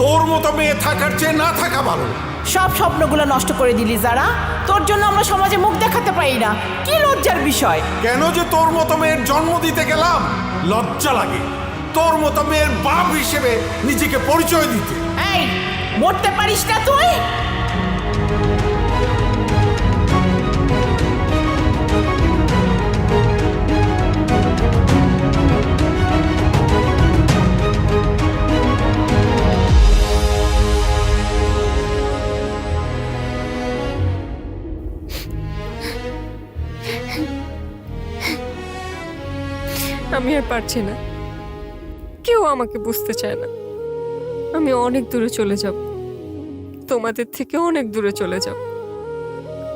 তোর মতো মেয়ে থাকার চেয়ে না থাকা ভালো। সব স্বপ্নগুলো নষ্ট করে দিলি যারা। তোর জন্য আমরা সমাজে মুখ দেখাতে পারি না, কি লজ্জার বিষয়। কেন যে তোর মতো মেয়ের জন্ম দিতে গেলাম, লজ্জা লাগে তোর মতো মেয়ের বাপ হিসেবে নিজেকে পরিচয় দিতে। এই, মরতে পারিস না তুই? আমি আর পারছি না, কেউ আমাকে বুঝতে চায় না। আমি অনেক দূরে চলে যাব, তোমাদের থেকে অনেক দূরে চলে যাব,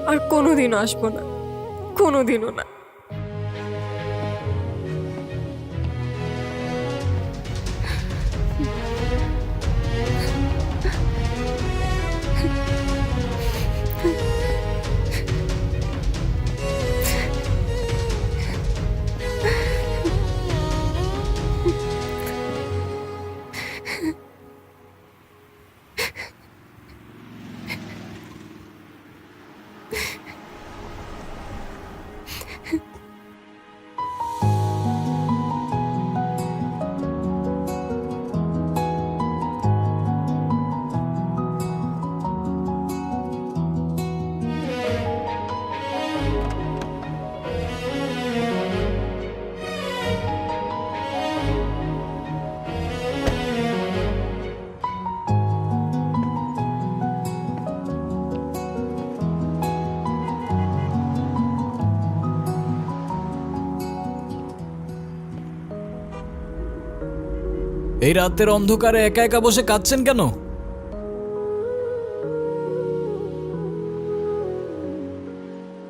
আর কোনোদিনও আসবো না, কোনোদিনও না। এই রাতের অন্ধকারে একা একা বসে কাঁদছেন কেন?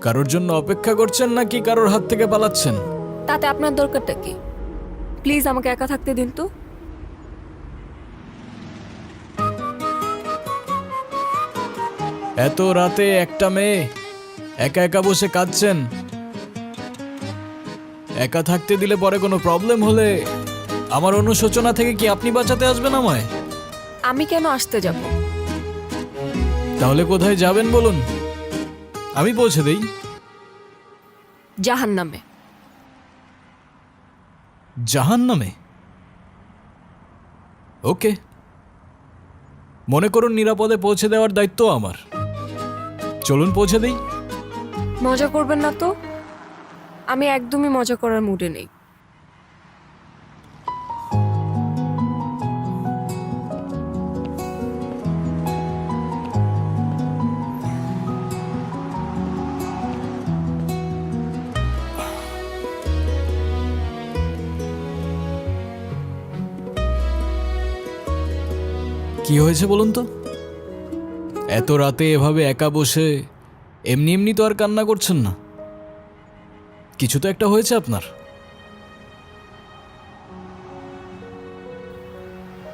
কারোর জন্য অপেক্ষা করছেন নাকি কারোর হাত থেকে পালাচ্ছেন? তাতে আপনার দরকারটা কি? প্লিজ আমাকে একা থাকতে দিন তো। এত রাতে একটা মেয়ে একা একা বসে কাঁদছেন, একা থাকতে দিলে পরে কোনো প্রবলেম হলে আমার অনুশোচনা থেকে কি আপনি বাঁচাতে আসবেন আমায়? আমি কেন আসতে যাব? তাহলে কোথায় যাবেন বলুন, আমি পৌঁছে দেই। জাহান্নামে। জাহান্নামে? ওকে, মনে করুন নিরাপদে পৌঁছে দেওয়ার দায়িত্ব আমার। চলুন পৌঁছে দেই। মজা করবেন না তো, আমি একদমই মজা করার মুডে নেই। কি হয়েছে বলুন তো? এত রাতে এভাবে একা বসে এমনি এমনি তো আর কান্না করছেন না, কিছু তো একটা হয়েছে আপনার।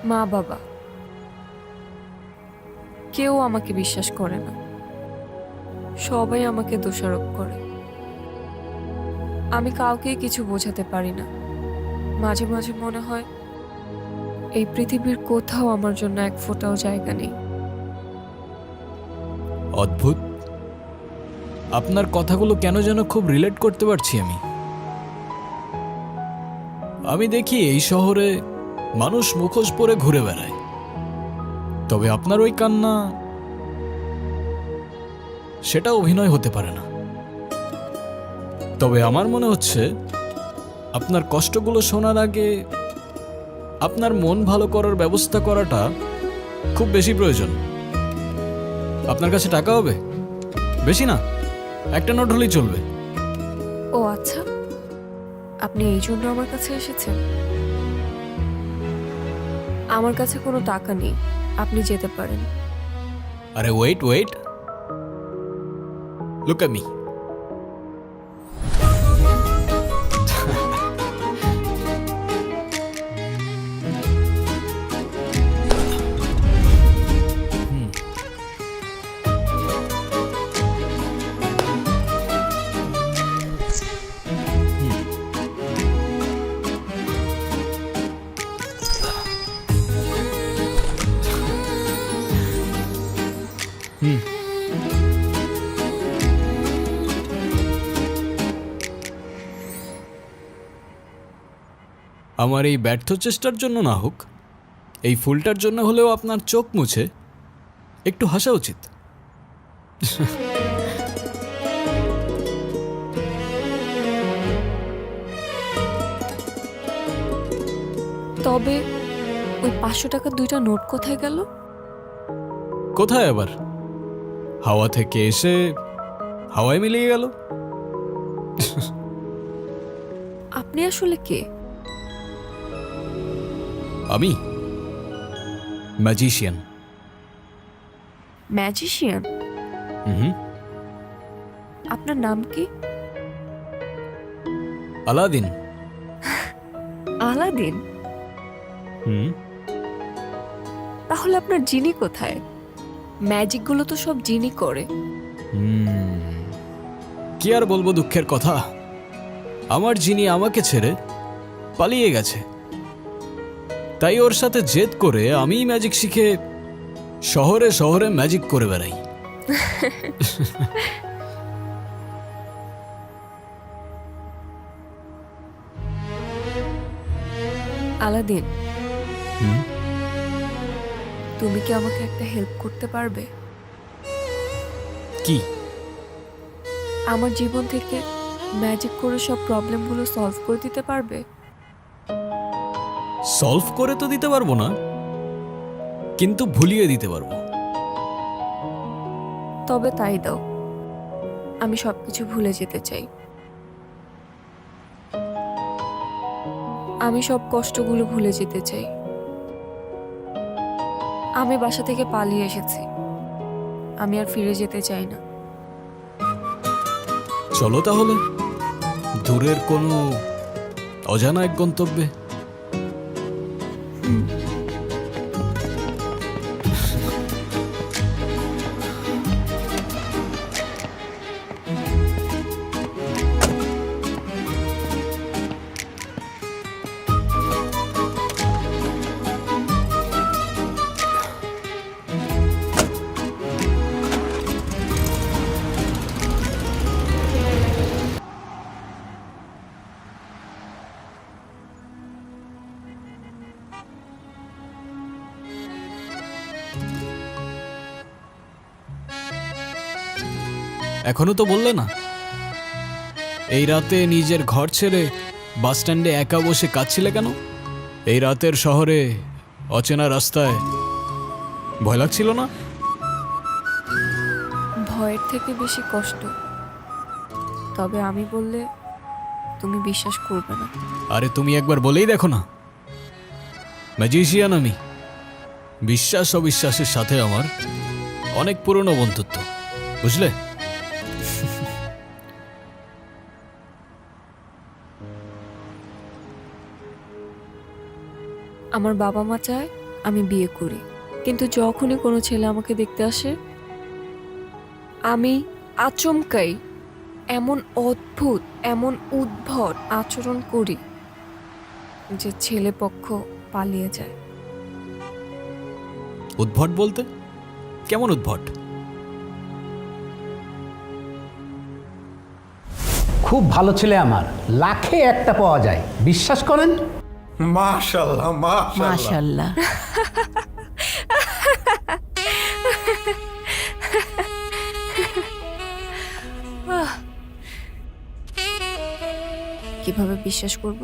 মা বাবা কেউ আমাকে বিশ্বাস করে না, সবাই আমাকে দোষারোপ করে। আমি কাউকেই কিছু বোঝাতে পারি না। মাঝে মাঝে মনে হয় এই পৃথিবীর কোথাও আমার জন্য এক ফোঁটাও জায়গা নেই। অদ্ভুত, আপনার কথাগুলো কেন যেন খুব রিলেট করতে পারছি আমি দেখি এই শহরে মানুষ মুখোশ পরে ঘুরে বেড়ায়, তবে আপনার ওই কান্না, সেটা অভিনয় হতে পারে না। তবে আমার মনে হচ্ছে আপনার কষ্টগুলো শোনার আগে আপনার মন ভালো করার ব্যবস্থা করাটা খুব বেশি প্রয়োজন। আপনার কাছে টাকা হবে? বেশি না, একটা নোট হলেই চলবে। ও আচ্ছা, আপনি এই জন্য আমার কাছে এসেছেন? আমার কাছে কোনো টাকা নেই, আপনি যেতে পারেন। আরে wait wait, look at me. আমার এই ব্যর্থ চেষ্টার জন্য না হোক, এই ফুলটার জন্য হলেও আপনার চোখ মুছে একটু হাসা উচিত। তবে ওই 500 টাকার 2টা নোট কোথায় গেল? কোথায় আবার? হাওয়া থেকে এসে হাওয়ায় মিলিয়ে গেল। আপনি আসলে কে? আমি ম্যাজিশিয়ান। ম্যাজিশিয়ান? হুম। আপনার নাম কি? আলাদিন। আলাদিন? হুম। তাহলে আপনার জিনি কোথায়? ম্যাজিকগুলো তো সব জিনি করে। কি আর বলবো দুঃখের কথা, আমার জিনি আমাকে ছেড়ে পালিয়ে গেছে। তাই ওর সাথে জেদ করে আমি ম্যাজিক শিখে শহরে শহরে ম্যাজিক করে বেড়াই। আলাদিন, হুম? তুমি কি আমাকে একটা হেল্প করতে পারবে? কি? আমার জীবন থেকে ম্যাজিক করে সব প্রবলেমগুলো সলভ করে দিতে পারবে? সলভ করে তো দিতে পারবো না, কিন্তু ভুলিয়ে দিতে পারবো। তবে তাই দাও, আমি সবকিছু ভুলে যেতে চাই। আমি সব কষ্টগুলো ভুলে যেতে চাই। আমি বাসা থেকে পালিয়ে এসেছি, আমি আর ফিরে যেতে চাই না। চলো তাহলে দূরের কোনো অজানা এক গন্তব্যে। এখনো তো বললে না, এই রাতে নিজের ঘর ছেড়ে বাস স্ট্যান্ডে একা বসে কাঁদছিলে কেন? এই রাতের শহরে অচেনা রাস্তায় ভয় লাগছিল না? ভয়ের থেকে বেশি কষ্ট। তবে আমি বললে তুমি বিশ্বাস করবে না। আরে তুমি একবার বলেই দেখো না, ম্যাজিশিয়ান আমি। বিশ্বাস অবিশ্বাসের সাথে আমার অনেক পুরনো বন্ধুত্ব, বুঝলে? আমার বাবা মা চায় আমি বিয়ে করি, কিন্তু যখনই কোনো ছেলে আমাকে দেখতে আসে আমি আচমকাই এমন অদ্ভুত, এমন উদ্ভট আচরণ করি যে ছেলে পক্ষ পালিয়ে যায়। উদ্ভট বলতে কেমন উদ্ভট? খুব ভালো ছেলে আমার, লাখে একটা পাওয়া যায়, বিশ্বাস করেন? মাশাআল্লাহ মাশাআল্লাহ। মাশাল্লাহ। কিভাবে বিশ্বাস করব?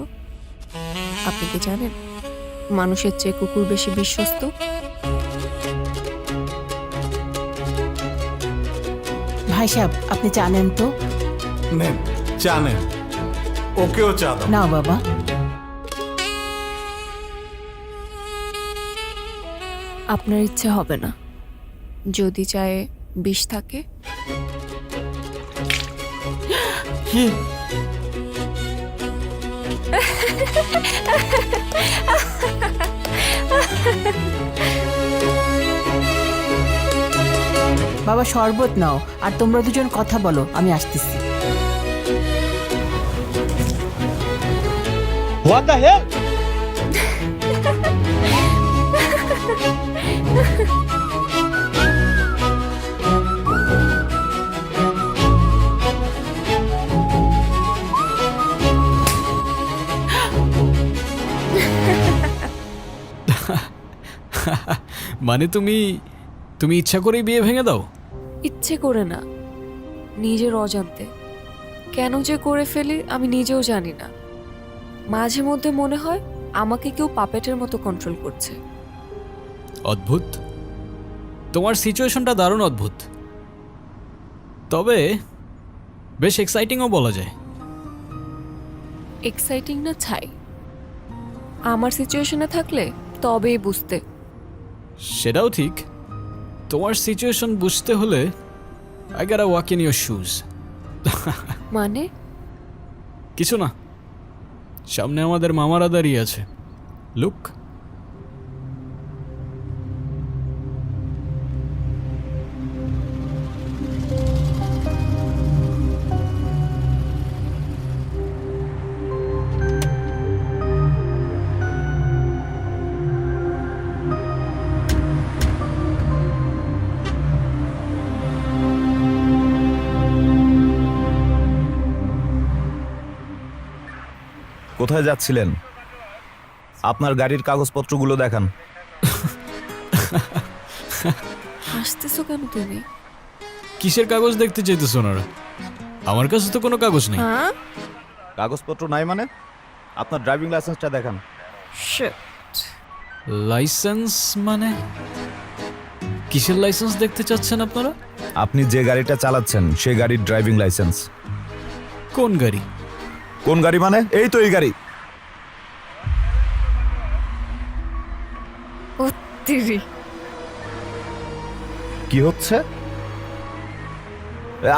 আপনি কি জানেন মানুষের চেয়ে কুকুর বেশি বিশ্বস্ত? ভাই সাহেব, আপনি জানেন তো? নেন চা নেন, ওকেও চা দাও। নাও বাবা। আপনার ইচ্ছে হবে না যদি চায়ে বিষ থাকে। বাবা শরবত নাও, আর তোমরা দুজন কথা বলো, আমি আসতেছি। What the hell? মানে তুমি তুমি ইচ্ছা করেই বিয়ে ভেঙে দাও? ইচ্ছে করে না, নিজের অজান্তে। কেন যে করে ফেলি আমি নিজেও জানি না। মাঝে মধ্যে মনে হয় আমাকে কেউ পাপেটের মতো কন্ট্রোল করছে। অদ্ভুত, তোমার সিচুয়েশনটা দারুণ অদ্ভুত, তবে বেশ এক্সাইটিংও বলা যায়। এক্সাইটিং না ছাই, আমার সিচুয়েশনে থাকলে তবেই বুঝতে। সেটাও ঠিক, তোমার সিচুয়েশন বুঝতে হলে I got walk in your shoes. মানে কিছু না, সামনে আমাদের মামারা দাঁড়িয়ে আছে, লুক। কোথায় যাচ্ছিলেন? আপনার গাড়ির কাগজপত্রগুলো দেখান। হাসতেছো কেন তুমি? কিসের কাগজ দেখতে চাইতেছো ওনারা? আমার কাছে তো কোনো কাগজ নেই। হ্যাঁ, কাগজপত্র নাই মানে? আপনার ড্রাইভিং লাইসেন্সটা দেখান। Shit. লাইসেন্স মানে? কিসের লাইসেন্স দেখতে চাচ্ছেন আপনারা? আপনি যে গাড়িটা চালাচ্ছেন সেই গাড়ির ড্রাইভিং লাইসেন্স। কোন গাড়ি? কোন গাড়ি মানে? এই তো এই গাড়ি। ও তিরি, কি হচ্ছে?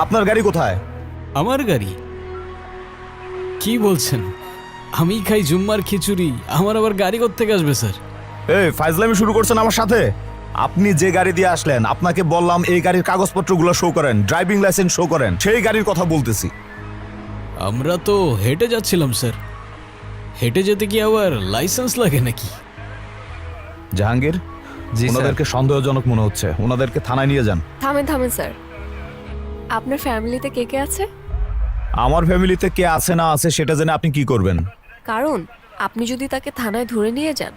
আপনার গাড়ি কোথায়? আমার গাড়ি? কি বলছেন? আমি খাই জুম্মার খিচুড়ি, আমার আবার গাড়ি কোত্থেকে আসবে স্যার? এই ফাইজলামি শুরু করছেন আমার সাথে? আপনি যে গাড়ি দিয়ে আসলেন, আপনাকে বললাম এই গাড়ির কাগজপত্রগুলো শো করেন, ড্রাইভিং লাইসেন্স শো করেন। সেই গাড়ির কথা বলতেছি। আমরা তো হেঁটে যাচ্ছিলাম স্যার, হেঁটে যেতে কি আবার লাইসেন্স লাগে নাকি? জাহাঙ্গীর, ওনাদেরকে সন্দেহজনক মনে হচ্ছে, ওনাদেরকে থানায় নিয়ে যান। থামেন থামেন স্যার, আপনার ফ্যামিলিতে কে কে আছে? আমার ফ্যামিলিতে কে আছে না আছে সেটা জেনে আপনি কি করবেন? কারণ আপনি যদি তাকে থানায় ধরে নিয়ে যান,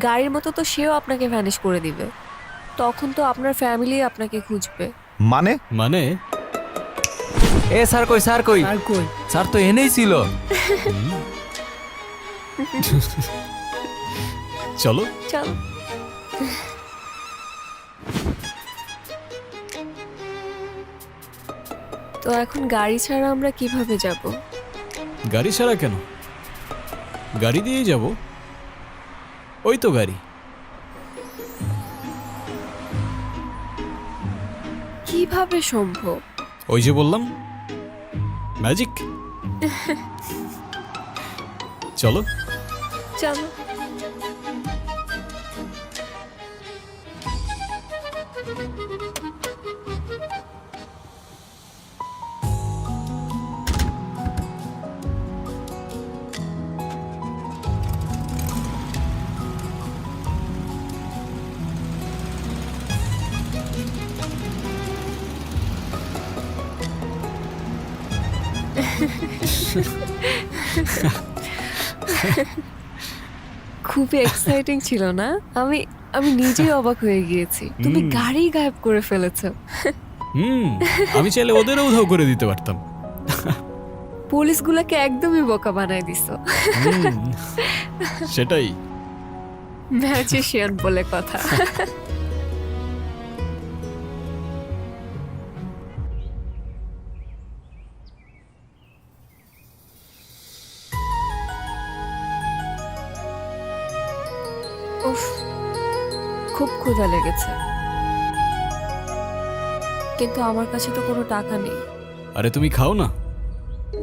গাড়ির মতো তো সেও আপনাকে ভ্যানিশ করে দিবে। তখন তো আপনার ফ্যামিলি আপনাকে খুঁজবে। মানে? মানে এ স্যার কই, স্যার কই? স্যার তো এনেই ছিল। চলো। চল। তো এখন গাড়ি ছাড়া আমরা কিভাবে যাব? গাড়ি ছাড়া কেন, গাড়ি দিয়েই যাব। ওই তো গাড়ি। কিভাবে সম্ভব? ওই যে বললাম, ম্যাজিক। চলো। চলো। খুবই এক্সাইটিং ছিল না? আমি আমি নিজেই অবাক হয়ে গিয়েছি। তুমি গাড়ি গায়েব করে ফেলেছো। আমি চাইলে ওদেরও উধাও করে দিতে পারতাম। পুলিশগুলোকে একদমই বোকা বানায় দিছো। সেটাই। ম্যাজিশিয়ান বলে কথা। উফ, খুব ক্ষুধা লেগেছে, কিন্তু আমার কাছে তো কোনো টাকা নেই। আরে তুমি খাও না,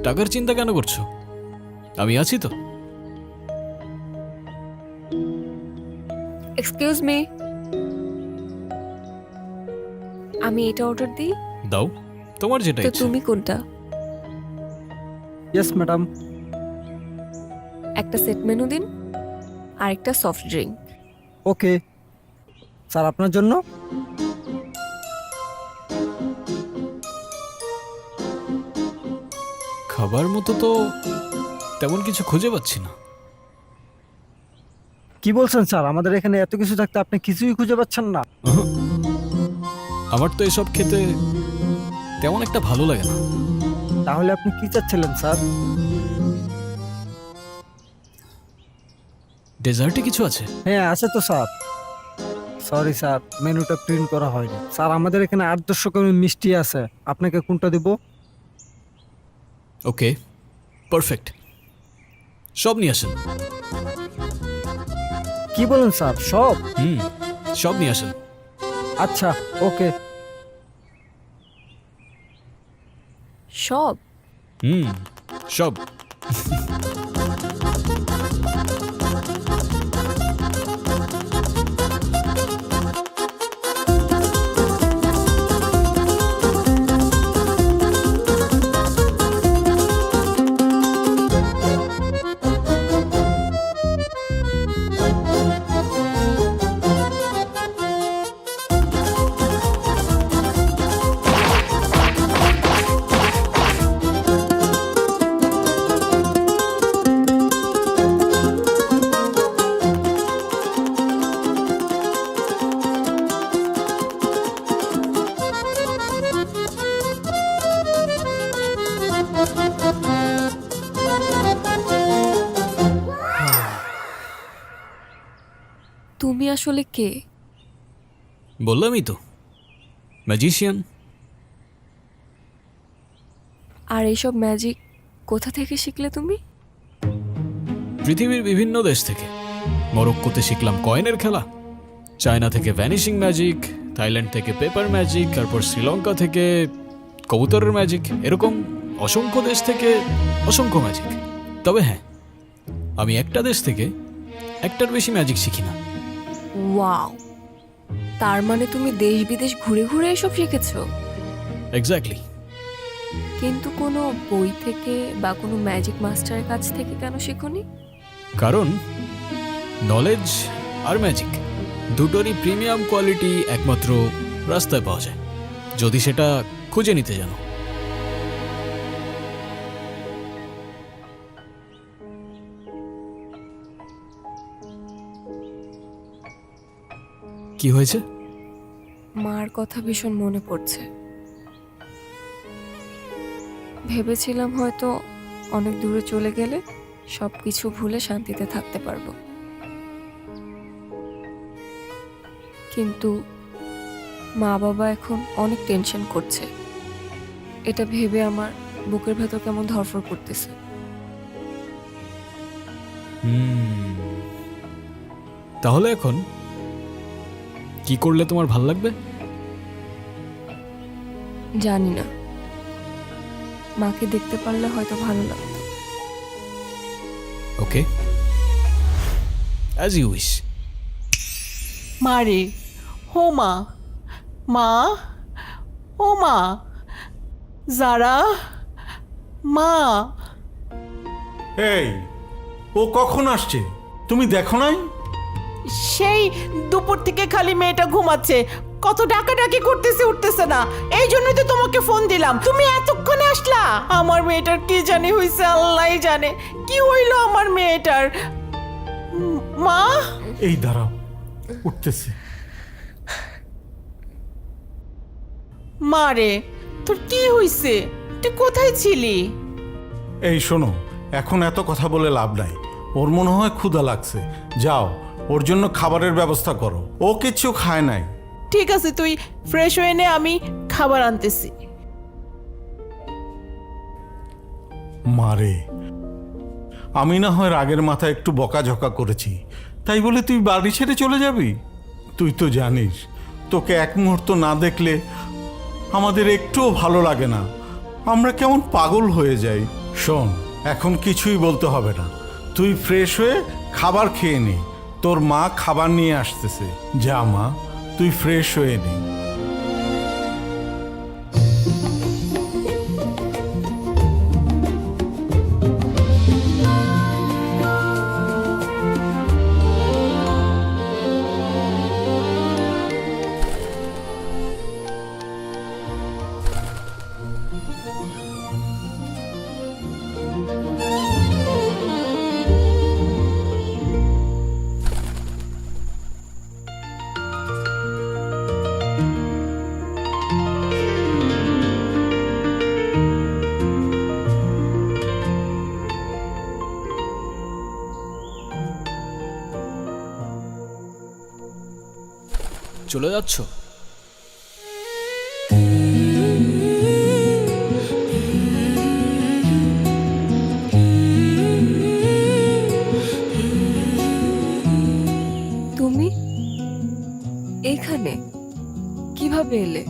টাকার চিন্তা কেন করছো? আমি আছি তো। এক্সকিউজ মি, আমি এটা অর্ডার দিই? দাও, তোমার যেটা তো ইচ্ছে। তুমি কোনটা? Yes madam. একটা সেট মেনু দিন আর একটা সফট ড্রিঙ্ক। ওকে স্যার, আপনার জন্য। খাবার মতো তো তেমন কিছু খুঁজে পাচ্ছি না। কি বলছেন স্যার, আমাদের এখানে এত কিছু থাকতে আপনি কিছুই খুঁজে পাচ্ছেন না? আমার তো এসব খেতে তেমন একটা ভালো লাগে না। তাহলে আপনি কি চাচ্ছিলেন স্যার? ডেজার্টে কিছু আছে? হ্যাঁ আছে তো স্যার। সরি স্যার, মেনুটা প্রিন্ট করা হয়নি স্যার। আমাদের এখানে 8-10 রকমের মিষ্টি আছে, আপনাকে কোনটা দেব? ওকে, পারফেক্ট, সব নিয়ে আসেন। কি বলেন স্যার, সব? সব নিয়ে আসেন। আচ্ছা ওকে। সব? সব। তুমি আসলে কে? বললামই তো, ম্যাজিশিয়ান। আর এইসব ম্যাজিক কোথা থেকে শিখলে তুমি? পৃথিবীর বিভিন্ন দেশ থেকে। মরক্কোতে শিখলাম কয়েনের খেলা, চায়না থেকে ভ্যানিশিং ম্যাজিক, থাইল্যান্ড থেকে পেপার ম্যাজিক, তারপর শ্রীলঙ্কা থেকে কবুতরের ম্যাজিক, এরকম অসংখ্য দেশ থেকে অসংখ্য ম্যাজিক। তবে হ্যাঁ, আমি একটা দেশ থেকে একটার বেশি ম্যাজিক শিখি না। ওয়াও, তার মানে তুমি দেশ বিদেশ ঘুরে ঘুরে এসব শিখেছো? এক্স্যাক্টলি। কিন্তু কোনো বই থেকে বা কোনো ম্যাজিক মাস্টারের কাছ থেকে কেন শেখোনি? কারণ নলেজ আর ম্যাজিক দুটোরই প্রিমিয়াম কোয়ালিটি একমাত্র রাস্তায় পাওয়া যায়, যদি সেটা খুঁজে নিতে জানো। কি হয়েছে? মার কথা ভীষণ মনে পড়ছে। ভেবেছিলাম হয়তো অনেক দূরে চলে গেলে সব কিছু ভুলে শান্তিতে থাকতে পারবো, কিন্তু মা বাবা এখন অনেক টেনশন করছে। এটা ভেবে আমার বুকের ভেতর কেমন ধরফর করতেছে। তাহলে এখন কি করলে তোমার ভাল লাগবে? জানি না, মাকে দেখতে পারলে হয়তো ভালো লাগতো। ওকে, অ্যাজ ইউ উইশ। মা রে, হো মা, মা, ও মা, যারা, মা। এই, ও কখন আসছে তুমি দেখো নাই? সেই দুপুর থেকে খালি মেয়েটা ঘুমাচ্ছে, কত ডাকাডাকি করতেছে, উঠতেছে না। এই জন্যই তো তোমাকে ফোন দিলাম, তুমি এতক্ষণে আসলা। আমার মেয়েটার কি জানি হইছে, আল্লাহই জানে কি হইলো আমার মেয়েটার। মা, এই দাঁড়াও, উঠতেছে। মা রে, তোর কি হইছে? তুই কোথায় ছিলি? এই শোনো, এখন এত কথা বলে লাভ নাই। ওর মনে হয় ক্ষুধা লাগছে, যাও ওর জন্য খাবারের ব্যবস্থা করো। ও কিচ্ছু খায় নাই। ঠিক আছে, তুই ফ্রেশ হয়ে নে, আমি খাবার আনতেছি। মারে, আমি না হয় রাগের মাথায় একটু বকাঝকা করেছি, তাই বলে তুই বাড়ি ছেড়ে চলে যাবি? তুই তো জানিস, তোকে এক মুহূর্ত না দেখলে আমাদের একটুও ভালো লাগে না, আমরা কেমন পাগল হয়ে যাই। শোন, এখন কিছুই বলতে হবে না, তুই ফ্রেশ হয়ে খাবার খেয়ে নে, তোর মা খাবার নিয়ে আসতেছে। যা মা, তুই ফ্রেশ হয়ে নে। চলে যাচ্ছ? তুমি এখানে কিভাবে এলে?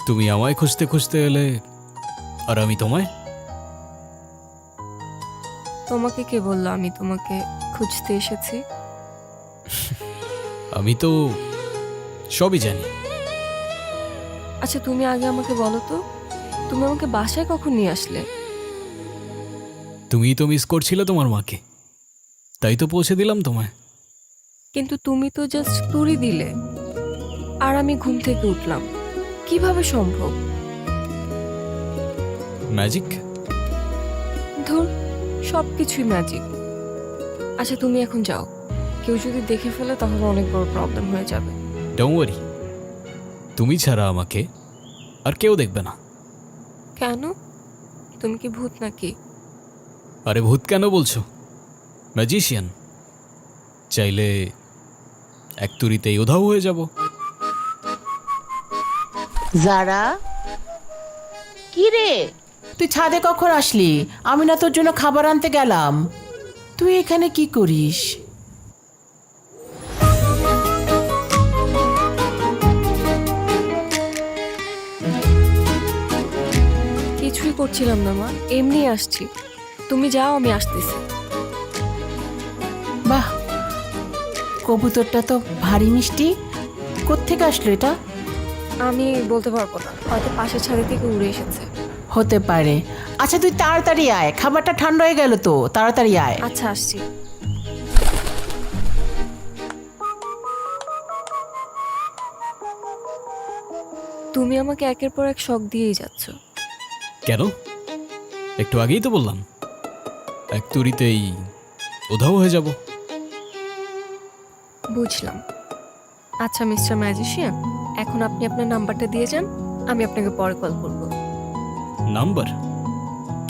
তুমি আমায় খুঁজতে খুঁজতে এলে, আর আমি তোমায়। তোমাকে কে বললো আমি তোমাকে খুঁজতে এসেছি? আমি তো সবই জানি। আচ্ছা তুমি আগে আমাকে বলো তো, তুমি আমাকে বাসায় কখন নিয়ে আসলে? তুমিই তো মিস করছিলে তোমার মাকে, তাই তো পৌঁছে দিলাম তোমায়। কিন্তু তুমি তো জাস্ট তুড়ি দিলে, আর আমি ঘুম থেকে উঠলাম, কিভাবে সম্ভব? ম্যাজিক। ধুর, সবকিছুই ম্যাজিক। আচ্ছা তুমি এখন যাও, কেউ যদি দেখে ফেলে তাহলে অনেক বড় প্রবলেম হয়ে যাবে। ডোন্ট ওয়ারি, তুমি ছাড়া আমাকে আর কেউ দেখবে না। কেন? তুমি কি ভূত নাকি? আরে ভূত কেন বলছো? ম্যাজিশিয়ান। চাইলে এক তুড়িতেই উধাও হয়ে যাব। যারা, কি রে তুই ছাদে কখন আসলি? আমি না তোর জন্য খাবার আনতে গেলাম, তুই এখানে কি করিস? কিছুই করছিলাম না মা, এমনি আসছি। তুমি যাও, আমি আসতেছি। বাহ, কবুতরটা তো ভারী মিষ্টি। কোত্থেকে আসলো এটা? আমি বলতে পারবো না, হয়তো পাশের ছাদে থেকে উড়ে এসেছে। হতে পারে। আচ্ছা তুই তাড়াতাড়ি আয়, খাবারটা ঠান্ডা হয়ে গেল তো, তাড়াতাড়ি আয়। আচ্ছা আসছি। তুমি আমাকে একের পর এক শক দিয়েই যাচ্ছ। কেন? একটু আগেই তো বললাম এক তুড়িতেই উধাও হয়ে যাব। বুঝলাম। আচ্ছা মিস্টার ম্যাজিশিয়ান, এখন আপনি আপনার নাম্বারটা দিয়ে যান, আমি আপনাকে পরে কল করব। নাম্বার?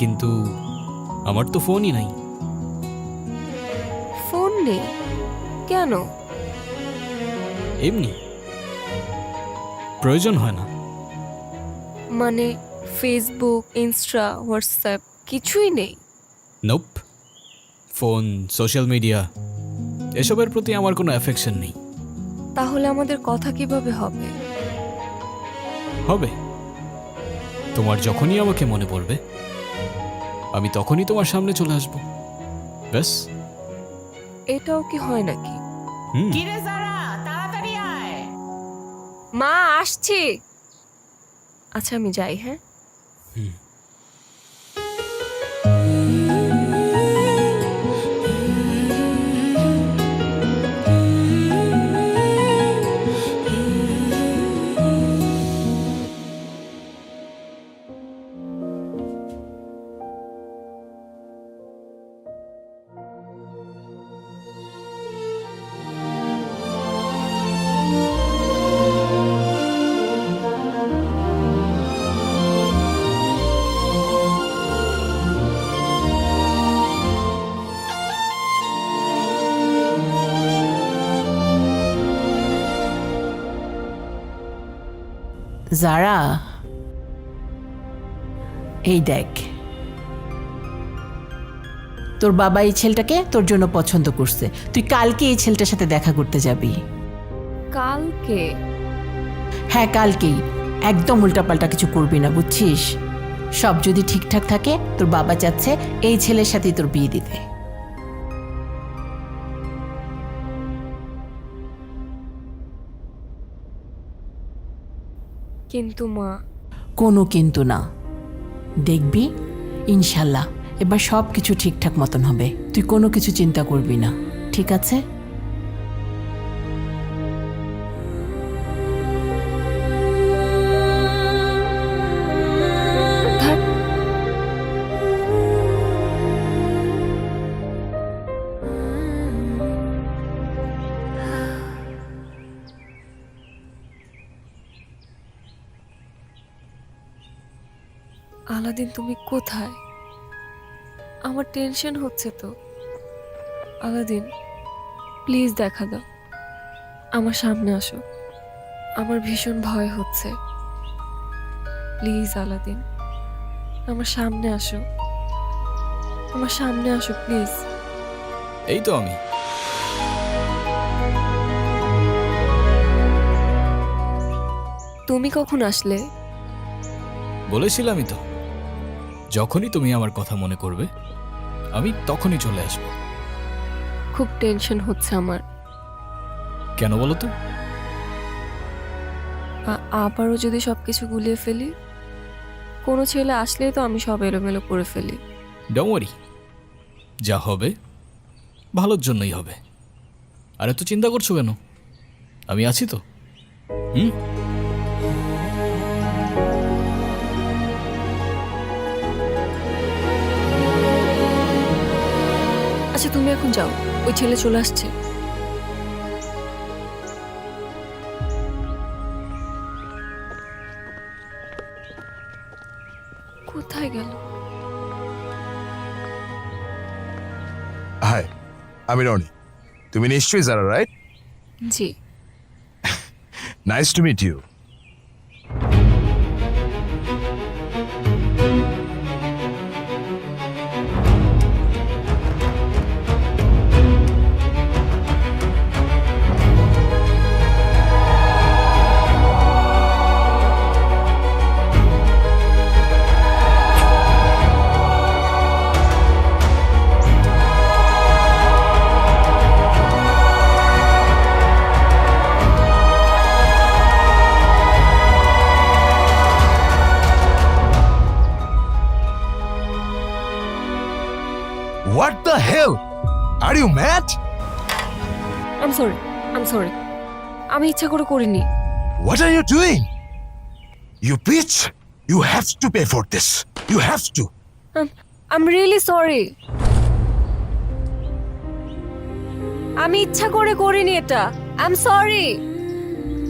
কিন্তু আমার তো ফোনই নাই। ফোন নেই কেন? এমনি, প্রয়োজন হয় না। মানে ফেসবুক, ইনস্টা, হোয়াটসঅ্যাপ কিছুই নেই? নোপ। ফোন, সোশ্যাল মিডিয়া এসবের প্রতি আমার কোনো অ্যাফেকশন নেই। তাহলে আমাদের কথা কিভাবে হবে? হবে, তোমার যখনই আমাকে মনে পড়বে আমি তখনই তোমার সামনে চলে আসব, ব্যাস। এটাও কি হয় নাকি? হুম। কি রে যারা, তাড়াতাড়ি আয়। মা আসছি। আচ্ছা আমি যাই, হ্যাঁ? যারা, এই দেখ, তোর বাবা এই ছেলেটাকে তোর জন্য পছন্দ করছে। তুই কালকে এই ছেলেটার সাথে দেখা করতে যাবি। কালকে? হ্যাঁ কালকেই। একদম উল্টাপাল্টা কিছু করবি না, বুঝছিস? সব যদি ঠিকঠাক থাকে, তোর বাবা চাচ্ছে এই ছেলের সাথেই তোর বিয়ে দিতে। কিন্তু মা। কোনো কিন্তু না, দেখবি ইনশাল্লাহ এবার সব কিছু ঠিকঠাক মতন হবে। তুই কোনো কিছু চিন্তা করবি না, ঠিক আছে? ধ্যাৎ, আলাদিন তুমি কোথায়? আমার টেনশন হচ্ছে তো। আলাদিন প্লিজ দেখা দাও, আমার সামনে আসো, আমার ভীষণ ভয় হচ্ছে। প্লিজ আলাদিন, আমার সামনে আসো, আমার সামনে আসো প্লিজ। এই তো আমি। তুমি কখন আসলে? বলেছিলামই তো, যখনই তুমি আমার কথা মনে করবে আমি তখনই চলে আসবো। খুব টেনশন হচ্ছে আমার। কেন বলো তো? আবারও যদি সবকিছু গুলিয়ে ফেলি, কোনো ছেলে আসলেই তো আমি সব এলোমেলো করে ফেলি। ডোন্ট ওয়ারি, যা হবে ভালোর জন্যই হবে। আর এত চিন্তা করছো কেন? আমি আছি তো। আচ্ছা তুমি এখন যাও, ওই ছেলে চলে আসছে। কোথায় গেল? হাই, আমি রনি। তুমি নিশ্চয়ই যারা, রাইট? জি। Nice to meet you. What the hell? Are you mad? I am sorry, আমি ইচ্ছা করে করিনি। What are you doing? You bitch! You have to pay for this. You have to. I am really sorry. আমি ইচ্ছা করে করিনি এটা। I am sorry,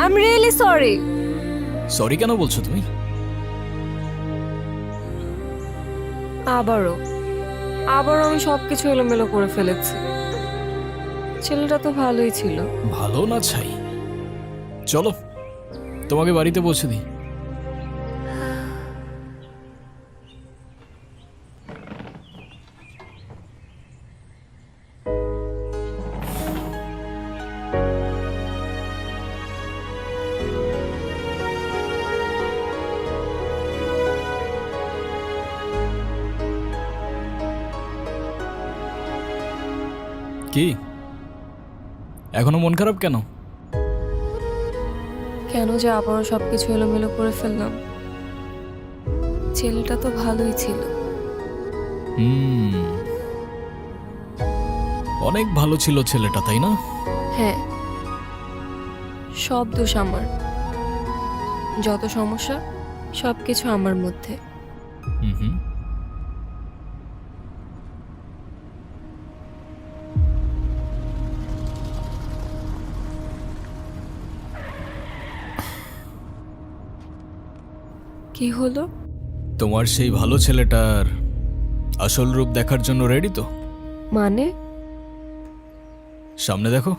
I am really sorry. Sorry কেন বলছো তুমি? আবারও আমি সবকিছু এলোমেলো করে ফেলেছি। ছেলেটা তো ভালোই ছিল। ভালো না ছাই? চলো তোমাকে বাড়িতে পৌঁছে দিই। কি এখনো মন খারাপ কেন? কেন যে আবারও সবকিছু এলোমেলো করে ফেললাম। ছেলেটা তো ভালোই ছিল। অনেক ভালো ছিল ছেলেটা, তাই না? হ্যাঁ, সব দোষ আমার। যত সমস্যা সবকিছু আমার মধ্যে। হুম। কি হলো? তোমার সেই ভালো ছেলেটার আসল রূপ দেখার জন্য রেডি তো? মানে? সামনে দেখো।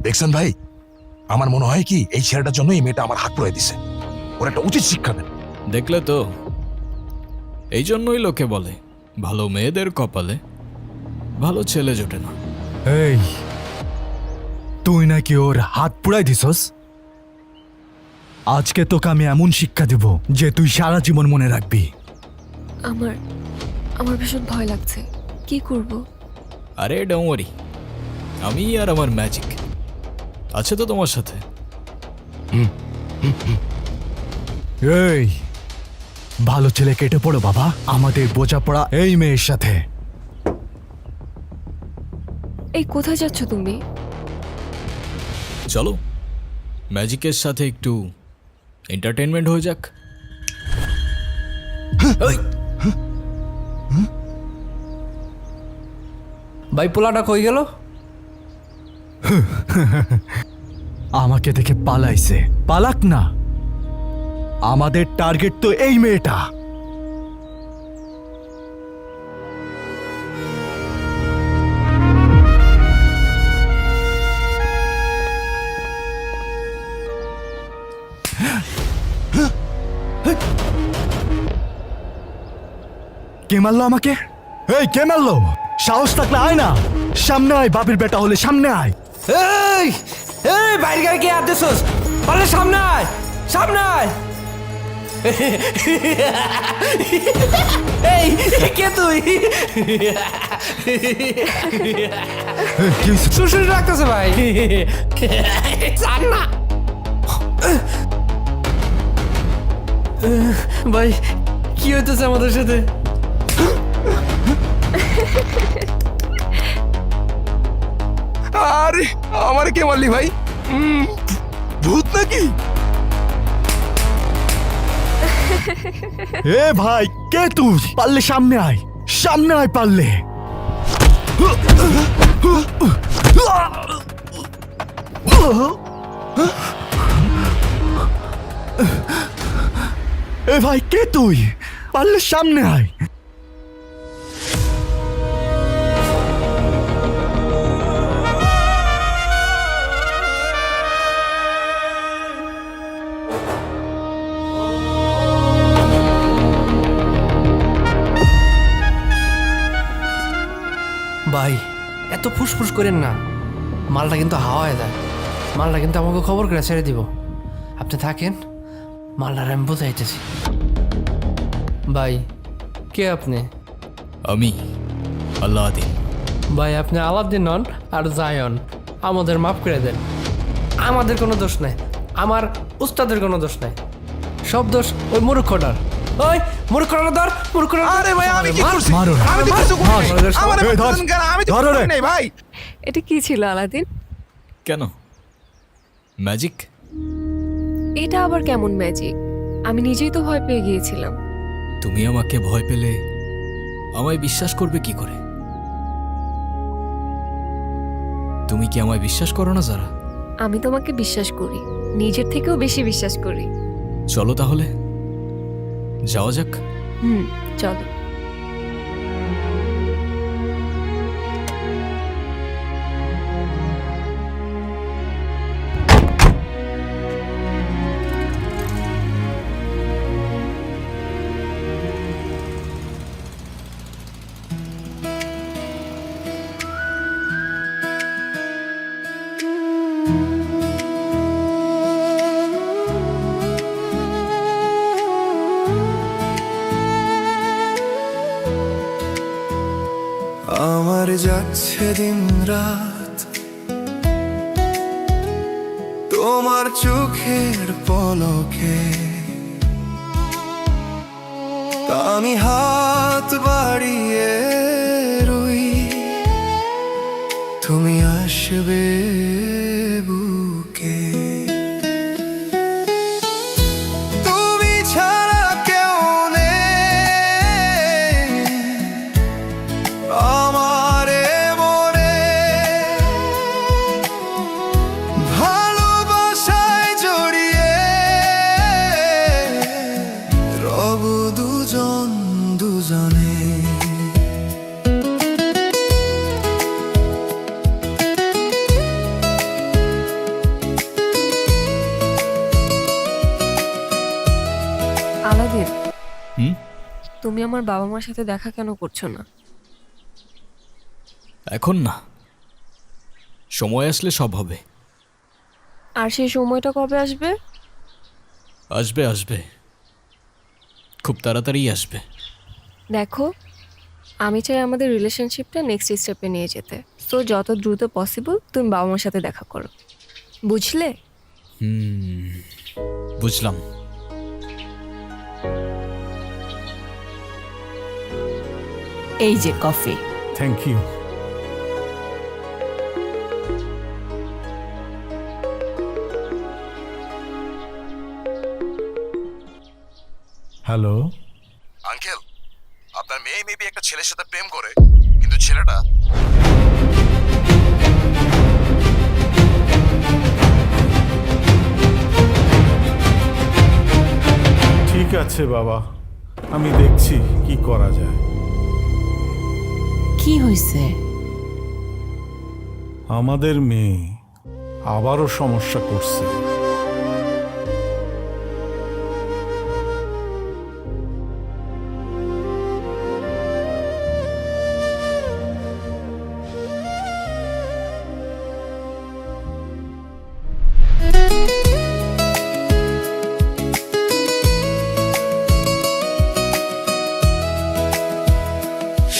দেখছেন ভাই, আমার মনে হয় কি এই ছেলেটার জন্য এই মেয়েটা আমার হাত পড়ে দিছে। ওর একটা উচিত শিক্ষা দেন। দেখলে তো, এই জন্যই লোকে বলে ভালো মেয়েদের কপালে ভালো ছেলে জোটে না। এই, তুই নাকি ওর হাত পুড়াই দিছস? আজকে তোকে আমি এমন শিক্ষা দেব যে তুই সারা জীবন মনে রাখবি। আমার ভীষণ ভয় লাগছে। কি করব? আরে ডোন্ট ওয়ারি, আমি আর আমার ম্যাজিক আছে তো তোমার সাথে। এই, ভালো ছেলে কেটে পড়ো বাবা, আমাদের বোঝাপড়া এই মেয়ের সাথে। এই কোথায় যাচ্ছ তুমি? চলো ম্যাজিকের সাথে একটু এন্টারটেনমেন্ট হয়ে যাক। ভাই পোলাটা কই গেল? আমাকে দেখে পালাইছে। পালাক না, আমাদের টার্গেট তো এই মেয়েটা। কে মারলো আমাকে? এই কে মারলো? সাহস থাকলে আয় না, সামনে আয়। বাপের বেটা হলে সামনে আয়। এই এই বাইরে গাড়ি কে আদেছস? পারলে সামনে আয়, সামনে আয়। এই কে তুই? কি হইছে? সুশুরি রাখতেছে ভাই। জান না ভাই, কি হইতেছে আমাদের সাথে? আরে আমার কে মারলি ভাই? ভূত নাকি? এ ভাই, কে তুই? পারলে সামনে আয়, সামনে আয় পারলে। এ ভাই, কে তুই? পারলে সামনে আয়। ভাই এত ফুসফুস করেন না, মালটা কিন্তু হাওয়ায় যায়। মালটা কিন্তু আমাকে খবর করে ছেড়ে দিব। আপনি থাকেন, মালটার আমি বোঝাইতেছি। ভাই কে আপনি? আমি আল্লাদিন। ভাই আপনি আলাদিন নন আর জায়ন, আমাদের মাফ করে দেন। আমাদের কোনো দোষ নাই, আমার উস্তাদের কোনো দোষ নাই, সব দোষ ওই মূর্খটার। ওই মূর্খটা ধর, মূর্খটা। আরে ভাই আমি কি করছি? মারো না। আমি তো কিছু করিনি। আমার এই ধর। আমি তো ধরো রে। করি নাই ভাই। এটা কি ছিল আলাদিন? কেন? ম্যাজিক? এটা আবার কেমন ম্যাজিক? আমি নিজেই তো ভয় পেয়ে গিয়েছিলাম। তুমি আমাকে ভয় পেলে আমায় বিশ্বাস করবে কি করে? তুমি কি আমায় বিশ্বাস করো না যারা? আমি তোমাকে বিশ্বাস করি, নিজের থেকেও বেশি বিশ্বাস করি। চলো তাহলে যাওয়া যাক। চলো। আমার যাচ্ছে দিন রাত তোমার চোখের পলকে, তা আমি হাত বাড়িয়ে রই, তুমি আসবে বুকে। তুমি ছাড়া কেউ নেই আমারে মনে, ভালোবাসায় জড়িয়ে রব দুজন দুজনে। আলাদিন, হুম? তুমি আমার বাবা মার সাথে দেখা কেন করছো না? এখন না, সময় আসলে সব হবে। আর সেই সময়টা কবে আসবে? আসবে আসবে, খুব তাড়াতাড়ি আসবে। দেখো, আমি চাই আমাদের রিলেশনশিপটা নেক্সট স্টেপে নিয়ে যেতে। সো যত দ্রুত পসিবল তুমি বাবা মার সাথে দেখা করো, বুঝলে? বুঝলাম। এই যে coffee. Thank you. Hello. Uncle, আপনার মেয়ে মেবি একটা ছেলের সাথে প্রেম করে, কিন্তু ছেলেটা আছে বাবা, আমি দেখছি কি করা যায়। কি হয়েছে? আমাদের মেয়ে আবারও সমস্যা করছে।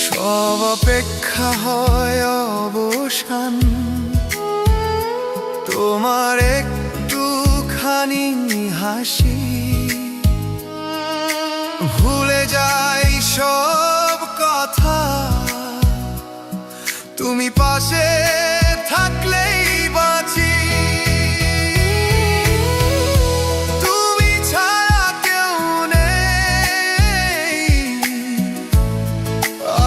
সব অপেক্ষা হয় অবসান, তোমার একটুখানি হাসি, ভুলে যাই সব কথা, তুমি পাশে থাকলেই বাঁচি। তুমি ছাড়া কেউ নেই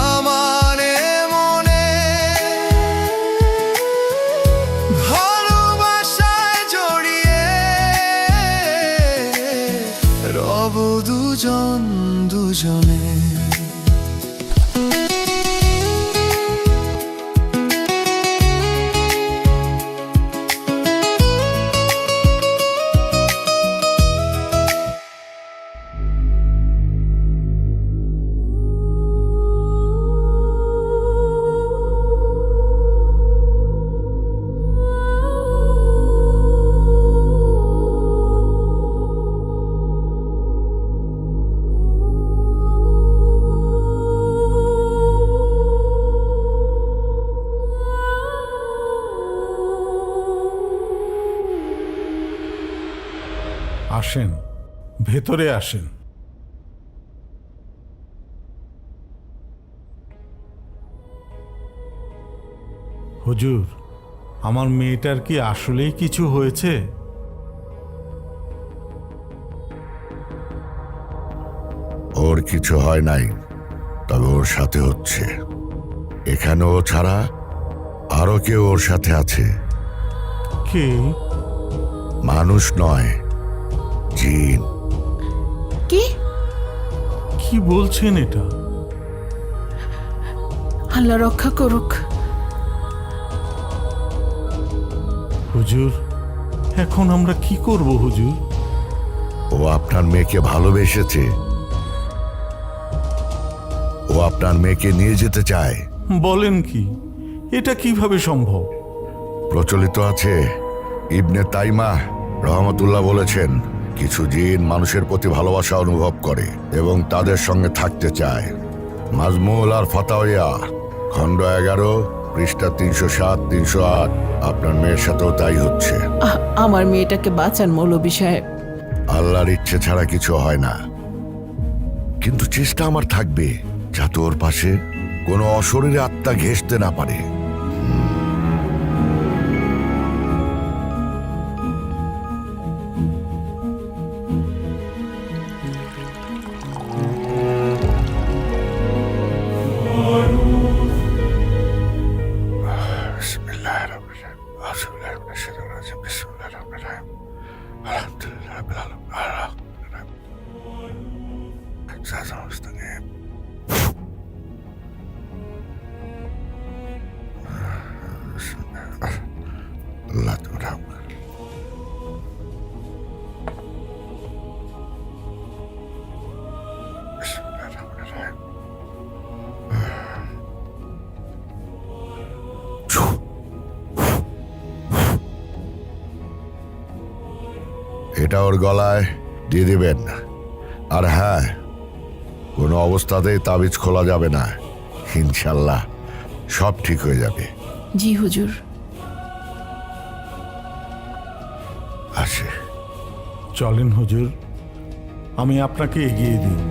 আমার এ মনে, ভালোবাসায় জড়িয়ে রব দুজন দুজনে। আসেন, ভেতরে আসেন। হুজুর, আমার মেয়েটার কি আসলেই কিছু হয়েছে? ওর কিছু হয় নাই, তবে ওর সাথে হচ্ছে। এখানে ও ছাড়া আরো কেউ ওর সাথে আছে। কে? মানুষ নয়, জিন। কি? কি বলছেন এটা? আল্লাহ রক্ষা করুক। হুজুর, এখন আমরা কি করব হুজুর? ও আপনার মেয়েকে ভালোবেসেছে। ও আপনার মেয়েকে নিয়ে যেতে চায়। বলেন কি? এটা কিভাবে সম্ভব? প্রচলিত আছে, ইবনে তাইমা রহমতুল্লাহ বলেছেন, কিছু জিন মানুষের প্রতি ভালোবাসা অনুভব করে এবং তাদের সঙ্গে থাকতে চায়। মাজমুল আর ফাতাওয়া খণ্ড 11 পৃষ্ঠা 307 308। আপনার মেয়ের সাথেও তাই হচ্ছে। আমার মেয়েটাকে বাঁচান মৌলভী সাহেব। আল্লাহর ইচ্ছে ছাড়া কিছু হয় না, কিন্তু চেষ্টা আমার থাকবে যাতে ওর পাশে কোনো অশরীরে আত্মা ঘেঁষতে না পারে। এটা ওর গলায় দিয়ে দিবেন। আর হ্যাঁ, কোনো অবস্থাতেই তাবিজ খোলা যাবে না। ইনশাল্লাহ সব ঠিক হয়ে যাবে। জি হুজুর। আসে। চলেন হুজুর, আমি আপনাকে এগিয়ে দিই।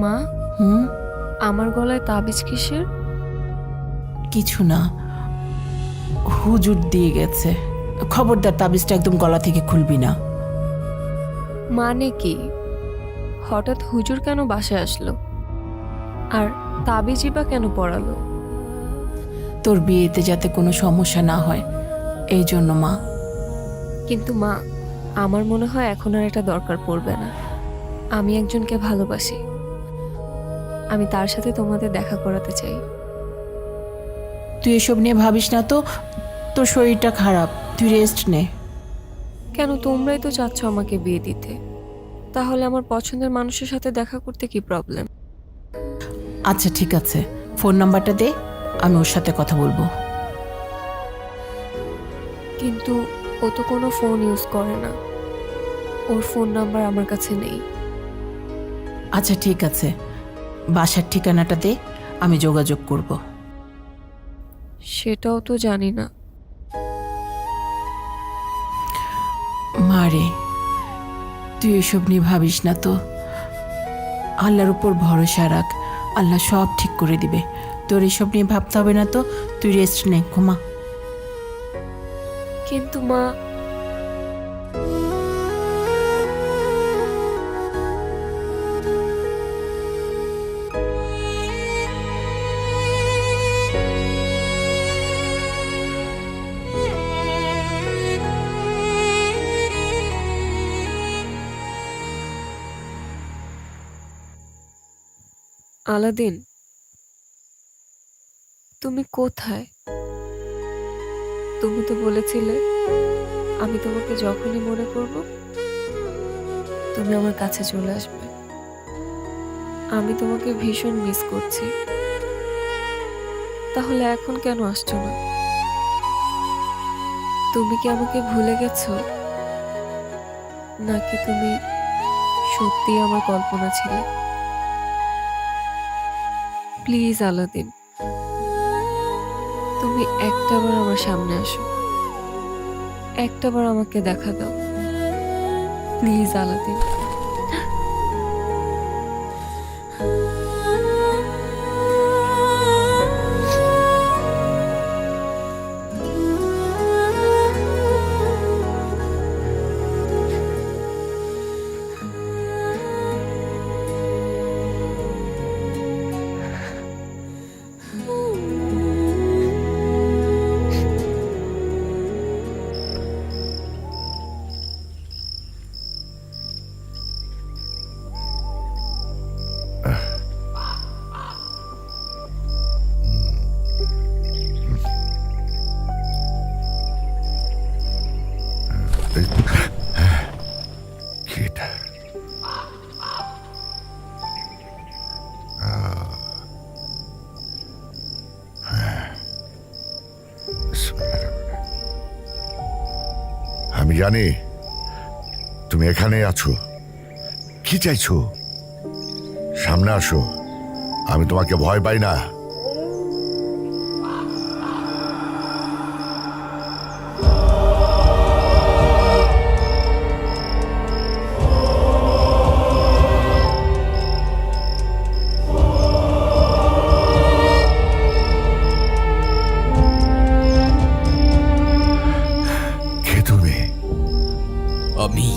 মা, হুম? আমার গলায় তাবিজ কিসের? কিছু না, হুজুর দিয়ে গেছে। খবরদার তাবিজটা একদম গলা থেকে খুলবি না। মানে কি? হঠাৎ হুজুর কেন বাসায় আসলো? আর তাবিজই বা কেন পড়ালো? তোর বিয়েতে যাতে কোনো সমস্যা না হয় এই জন্য মা। কিন্তু মা, আমার মনে হয় এখন আর এটা দরকার পড়বে না। আমি একজনকে ভালোবাসি, আমি তার সাথে তোমাদের দেখা করাতে চাই। তুই এসব নিয়ে ভাবিস না তো, তোর শরীরটা খারাপ, তুই রেস্ট নে। কেন, তোমরাই তো চাচ্ছ আমাকে বিয়ে দিতে, তাহলে আমার পছন্দের মানুষের সাথে দেখা করতে কি প্রবলেম? আচ্ছা ঠিক আছে, ফোন নাম্বারটা দে, আমি ওর সাথে কথা বলবো। কিন্তু ও তো কোনো ফোন ইউজ করে না, ওর ফোন নাম্বার আমার কাছে নেই। আচ্ছা ঠিক আছে, বাসার ঠিকানাটা দে, আমি যোগাযোগ করব। সেটাও তো জানি না। মারে, তুই এসব নিয়ে ভাবিস না তো, আল্লাহর উপর ভরসা রাখ, আল্লাহ সব ঠিক করে দিবে। তোর এসব নিয়ে ভাবতে হবে না তো, তুই রেস্ট নে, ঘুমা। কিন্তু মা, আলাদিন, তুমি কোথায়? তুমি তো বলেছিলে আমি তোমাকে যখনই মনে করব তুমি আমার কাছে চলে আসবে। আমি তোমাকে ভীষণ মিস করছি, তাহলে এখন কেন আসছো না? তুমি কি আমাকে ভুলে গেছো, নাকি তুমি সত্যি আমার কল্পনা ছিলে? প্লিজ আলাদিন, তুমি একটাবার আমার সামনে আসো, একটাবার আমাকে দেখা দাও, প্লিজ আলাদিন। কিটা আমি জানি তুমি এখানে আছো। কি চাইছো? সামনে আসো, আমি তোমাকে ভয় পাই না। কে তুমি? আমি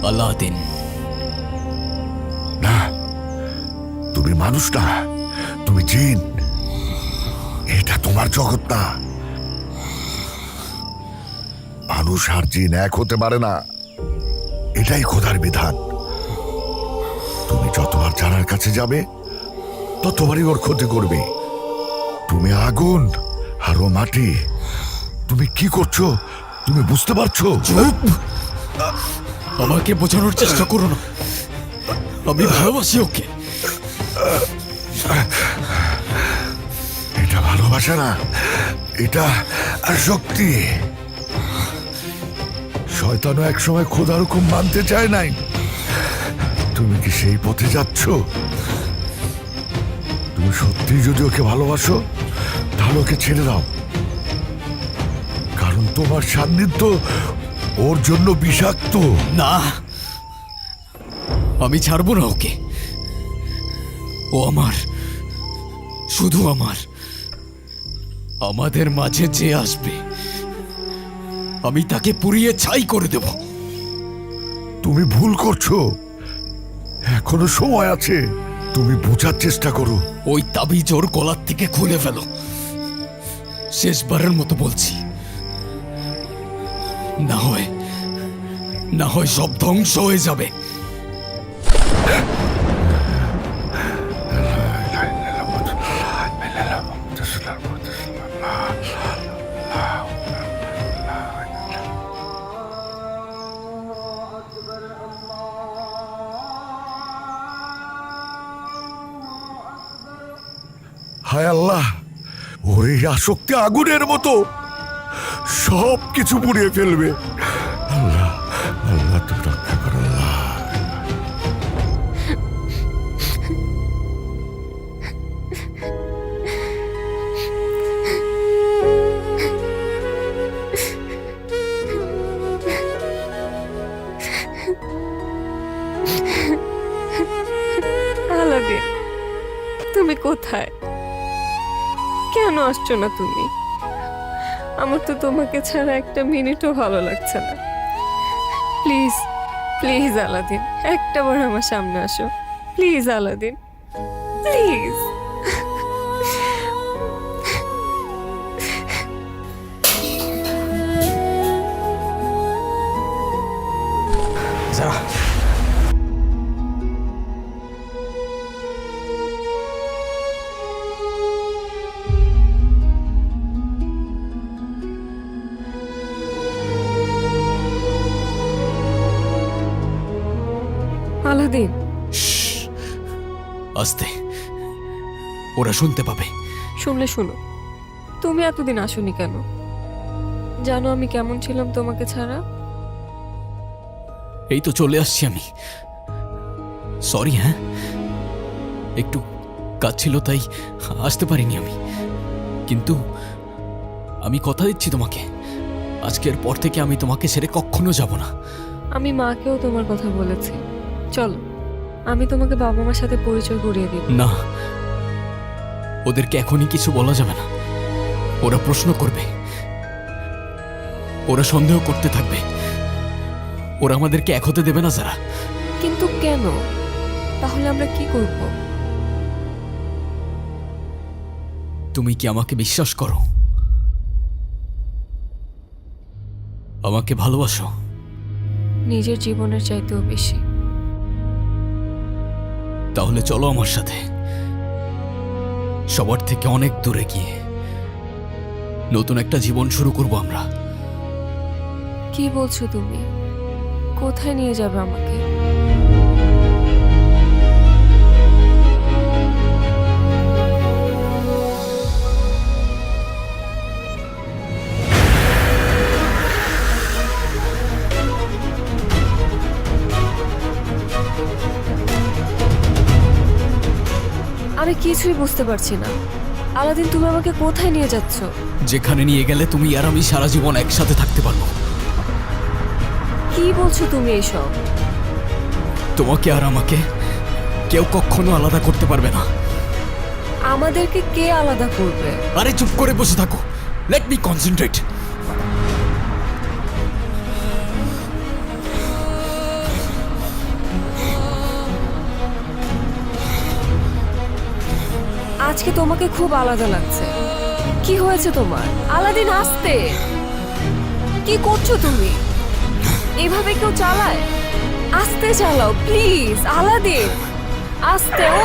আলাদিন। না, তুমি মানুষ না, তুমি জিন। এটা তোমার জগৎ না। মানুষ আর জিন এক হতে পারে না, এটাই খোদার বিধান। তুমি যতবার জানার কাছে যাবে ততবারই ওর ক্ষতি করবে। তুমি আগুন আর ও মাটি। তুমি কি করছো তুমি বুঝতে পারছো? চুপ! আমাকে বোঝানোর চেষ্টা করো না, আমি ভালোবাসি ওকে। এটা ভালোবাসা না, এটা শক্তি। শয়তানও একসময় খোদার হুকুম মানতে চায় নাই। তুমি কি সেই পথে যাচ্ছ? তুমি সত্যি যদি ওকে ভালোবাসো তাহলে ওকে ছেড়ে দাও, কারণ তোমার সান্নিধ্য ওর জন্য বিষাক্ত। না, আমি ছাড়বো না ওকে। ও আমার, শুধু আমার। আমাদের মাঝে যে আসবে আমি তাকে পুড়িয়ে ছাই করে দেব। তুমি ভুল করছো, এখনো সময় আছে, তুমি বোঝার চেষ্টা করো। ওই তাবিজ ওর গলার থেকে খুলে ফেলো। শেষবারের মতো বলছি, না হয় সব ধ্বংস হয়ে যাবে। হায় আল্লাহ, ওর এই আসক্তি আগুনের মতো, সব কিছু পুড়িয়ে ফেলবে। আল্লাহ, আল্লাহ তুমি রক্ষা করো আল্লাহ। আলাদিন, তুমি কোথায়? কেন আসছো না তুমি? আমার তো তোমাকে ছাড়া একটা মিনিটও ভালো লাগছে না। প্লিজ প্লিজ আলাদিন, একটাবার আমার সামনে আসো। Please Aladdin, please. আলাদিন, আস্তে, ওরা শুনতে পাবে। শুনলে শুনো, তুমি এতদিন আসোনি কেন? জানো আমি কেমন ছিলাম তোমাকে ছাড়া? এই তো চলে আসছি আমি। সরি, হ্যাঁ, একটু কাজ ছিল তাই আসতে পারিনি আমি। কিন্তু আমি কথা দিচ্ছি তোমাকে, আজকের পর থেকে আমি তোমাকে ছেড়ে কখনো যাব না। আমি মাকেও তোমার কথা বলেছি। চলো, আমি তোমাকে বাবা মার সাথে পরিচয় করিয়ে দিব। না, ওদেরকে এখনই কিছু বলা যাবে না। ওরা প্রশ্ন করবে, ওরা সন্দেহ করতে থাকবে, ওরা আমাদেরকে এক হতে দেবে না যারা। কিন্তু কেন? তাহলে আমরা কি করব? তুমি কি আমাকে বিশ্বাস করো? আমাকে ভালোবাসো? নিজের জীবনের চাইতেও বেশি। তাহলে চলো আমার সাথে, সবার থেকে অনেক দূরে গিয়ে নতুন একটা জীবন শুরু করব আমরা। কি বলছো তুমি? কোথায় নিয়ে যাবে আমাকে? আমি কিছুই বুঝতে পারছি না। আলাদিন, তুমি আমাকে কোথায় নিয়ে যাচ্ছ? যেখানে নিয়ে গেলে তুমি আর আমি সারা জীবন একসাথে থাকতে পারবো। কি বলছো তুমি এসব? তোমাকে আর আমাকে কেউ কখনো আলাদা করতে পারবে না। আমাদেরকে কে আলাদা করবে? আরে চুপ করে বসে থাকো, লেট মি কনসেন্ট্রেট। আজকে তোমাকে খুব আলাদা লাগছে। কি হয়েছে তোমার? আলাদিন, আস্তে। কি করছো তুমি? এভাবে কেউ চালায়? আস্তে চালাও প্লিজ। আলাদিন, আস্তে। ও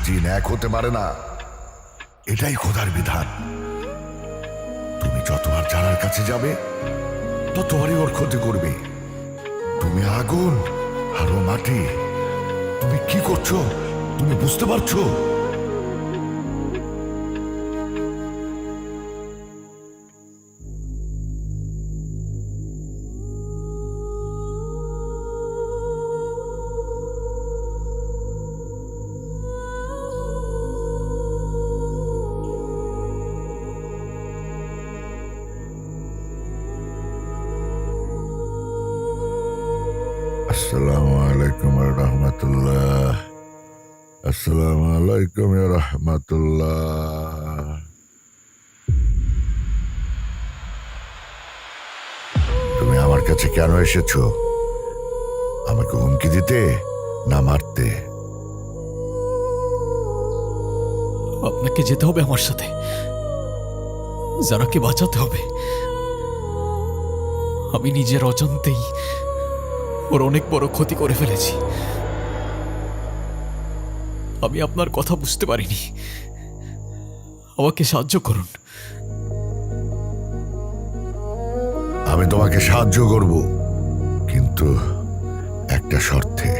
জিন এক হতে পারে না, এটাই খোদার বিধান। তুমি যতবার জানার কাছে যাবে ততবারই ওর ক্ষতি করবে। তুমি আগুন আর ও মাটি, তুমি কি করছো তুমি বুঝতে পারছো? আসসালামু আলাইকুম রহমতুল্লাহ। আসসালামু আলাইকুম রহমতুল্লাহ। তুমি আমার কাছে কেন এসেছো? আমাকে হুমকি দিতে না মারতে? আপনাকে যেতে হবে আমার সাথে, যারাকে বাঁচাতে হবে। আমি নিজের অজান্তেই ওর অনেক বড় ক্ষতি করে ফেলেছি। আমি আপনার কথা বুঝতে পারিনি, আমাকে সাহায্য করুন। আমি তোমাকে সাহায্য করব, কিন্তু একটা শর্তে।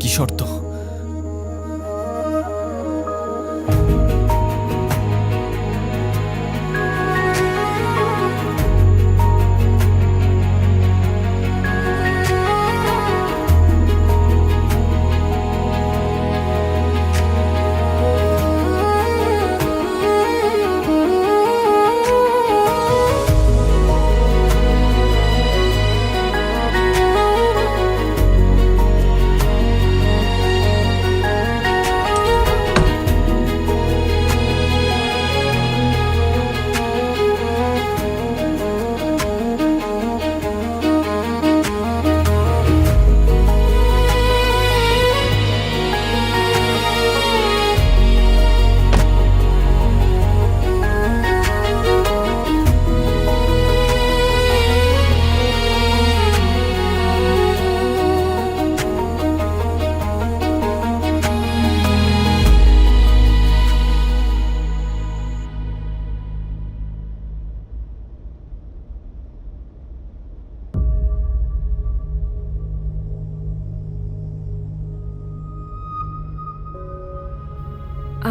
কি শর্ত?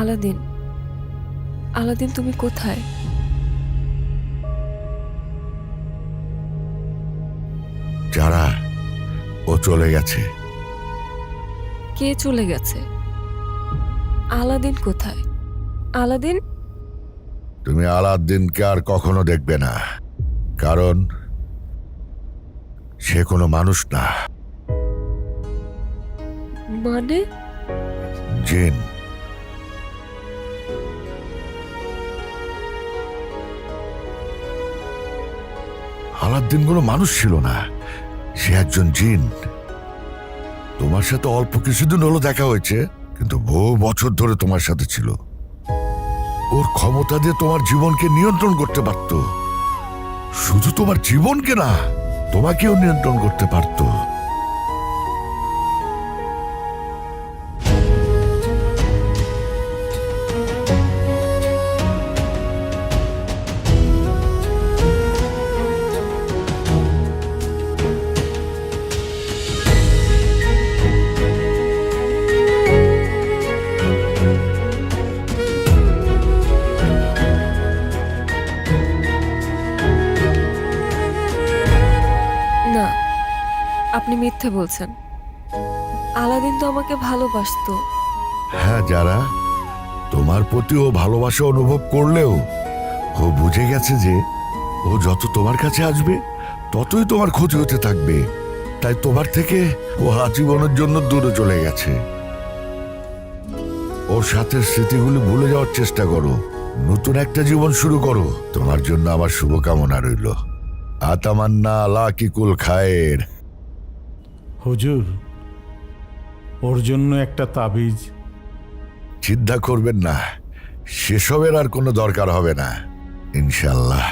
আলাদিন, আলাদিন তুমি কোথায়? যারা, ও চলে গেছে। কে চলে গেছে? আলাদিন কোথায়? আলাদিন? তুমি আলাদ্দিনকে আর কখনো দেখবে না, কারণ সে কোনো মানুষ না, মানে? জিন। আলাদ্দিন কোনো মানুষ ছিল না, সে একজন জিন। তোমার সাথে অল্প কিছুদিন হলো দেখা হয়েছে, কিন্তু বহু বছর ধরে তোমার সাথে ছিল। ওর ক্ষমতা দিয়ে তোমার জীবনকে নিয়ন্ত্রণ করতে পারত। শুধু তোমার জীবনকে না, তোমাকেও নিয়ন্ত্রণ করতে পারত। না, আপনি মিথ্যে বলছেন। আলাদিন তো আমাকে ভালোবাসতো। হ্যাঁ, যারা তোমার প্রতি ও ভালোবাসা অনুভব করলেও ও বুঝে গেছে যে ও যত তোমার কাছে আসবে ততই তোমার ক্ষতি হতে থাকবে। তাই তোমার থেকে ও আজীবনের জন্য দূরে চলে গেছে। ওর সাথে স্মৃতিগুলি ভুলে যাওয়ার চেষ্টা করো, নতুন একটা জীবন শুরু করো। তোমার জন্য আমার শুভকামনা রইল। আতামান্না আলা কিকুল খায়ের। হুজুর, ওর জন্য একটা তাবিজ। চিন্তা করবেন না, সেসবের আর কোনো দরকার হবে না ইনশাল্লাহ।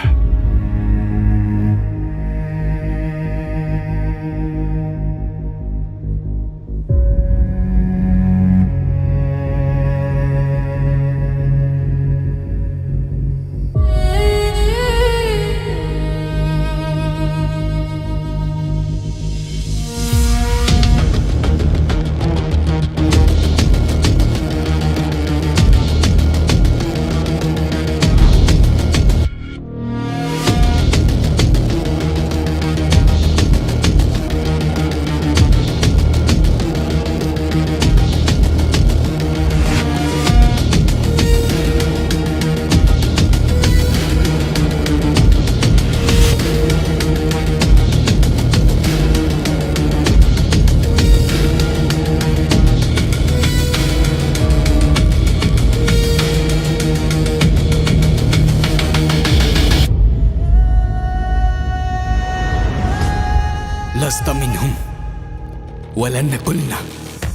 لست منهم ولن قلنا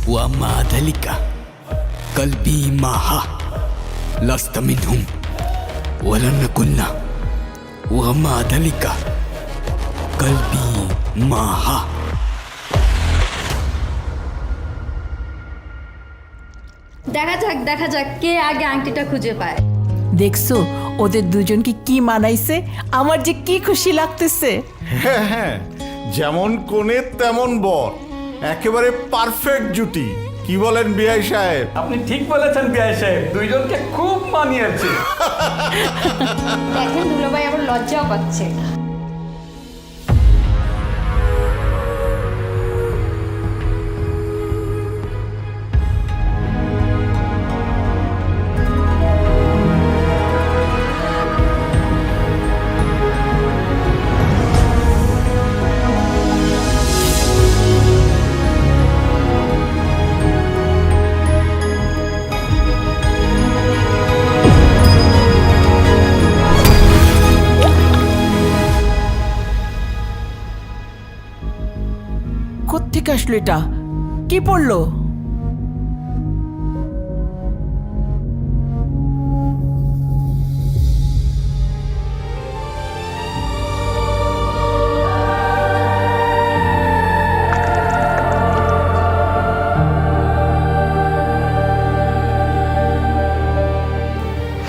ومع ذلك قلبي معها لست منهم ولن قلنا ومع ذلك قلبي معها দেখা যাক কে আগে আংটিটা খুঁজে পায়। দেখছো ওদের দুজনকে কি মানাইছে, আমার যে কি খুশি লাগতেছে। হ্যাঁ হ্যাঁ, যেমন কোণে তেমন বর, একেবারে পারফেক্ট জুটি। কি বলেন বিআই সাহেব? আপনি ঠিক বলেছেন বিআই সাহেব, দুইজনকে খুব মানিয়েছে। দেখেন দুলাভাই আবার লজ্জাও পাচ্ছে। কোত্থেকে আসলো এটা? কি পড়লো?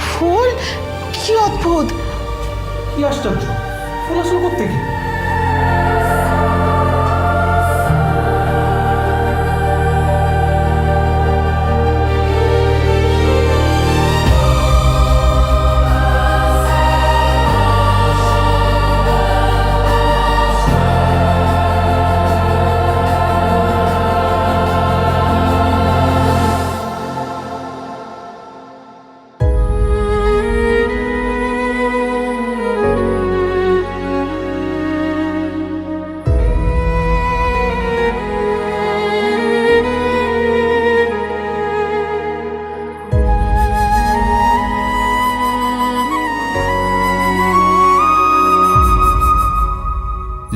ফুল? কি অদ্ভুত! কি আশ্চর্য, ফুল আসলো কোত্থেকে?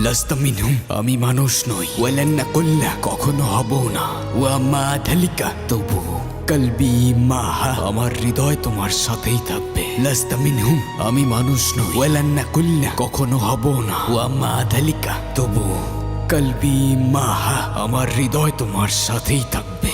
لست منهم আমি মানুষ নই ওয়ালান নাকুল্লা কখনো হব না ওয়া মা ধালিকা তবু কলবি মাহা আমার হৃদয় তোমার সাথেই থাকবে লস্ত মিনহুম আমি মানুষ নই ওয়ালান নাকুল্লা কখনো হব না ওয়া মা ধালিকা তবু কলবি মাহা আমার হৃদয় তোমার সাথেই থাকবে।